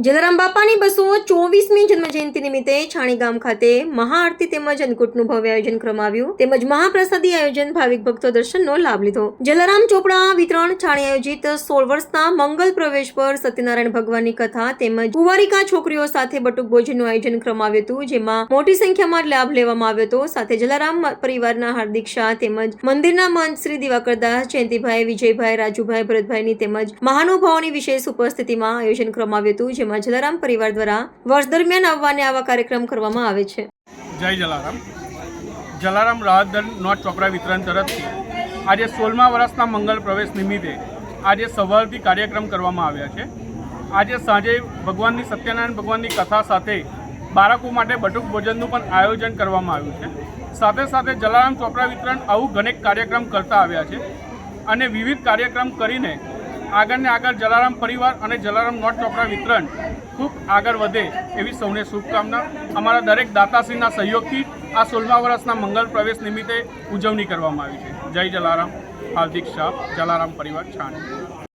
જલારામ બાપાની 224મી જન્મજયંતિ નિમિત્તે છાણી ગામ ખાતે મહાઆરતી તેમજ અન્નકૂટનું ભવ્ય આયોજન કરવામાં આવ્યું તેમજ મહાપ્રસાદી આયોજન ભાવિક ભક્તો દર્શનનો લાભ લીધો। જલારામ ચોપડા વિતરણ છાણી આયોજિત 16 વર્ષના મંગલ પ્રવેશ પર સત્યનારાયણ ભગવાનની કથા તેમજ કુંવારિકા છોકરીઓ સાથે બટુક ભોજનનું આયોજન કરવામાં આવ્યું હતું, જેમાં મોટી સંખ્યામાં લાભ લેવામાં આવ્યો હતો। સાથે જલારામ પરિવારના હાર્દિક શાહ તેમજ મંદિરના મંચ શ્રી દિવાકર દાસ, જયંતિભાઈ, વિજયભાઈ, રાજુભાઈ, ભરતભાઈની તેમજ મહાનુભાવોની વિશેષ ઉપસ્થિતિમાં આયોજન કરવામાં આવ્યું હતું, જેમાં જલારામ પરિવાર દ્વારા વર્ષ દરમિયાન આવવાને આવા કાર્યક્રમ કરવામાં આવે છે। જય જલારામ। જલારામ રાહતદળ નોટ ચોપડા વિતરણ તરફથી આજે 16મા વર્ષના મંગલ પ્રવેશ નિમિત્તે આજે સવારથી કાર્યક્રમ કરવામાં આવ્યા છે। આજે સાંજે ભગવાનની સત્યનારાયણ ભગવાનની કથા સાથે બાળકો માટે બટુક ભોજનનું પણ આયોજન કરવામાં આવ્યું છે। સાથે સાથે જલારામ ચોપડા વિતરણ આવું ઘણેક કાર્યક્રમ કરતા આવ્યા છે અને વિવિધ કાર્યક્રમ કરીને આગળ ને આગળ જલારામ પરિવાર અને જલારામ નોટ ચોપડા વિતરણ ખૂબ આગળ વધે એવી સૌને શુભકામના। અમારા દરેક દાતાશ્રીના સહયોગથી આ 16મા વર્ષના મંગલ પ્રવેશ નિમિત્તે ઉજવણી કરવામાં આવી છે। જય જલારામ। હાર્દિક શાહ, જલારામ પરિવાર, છાણી।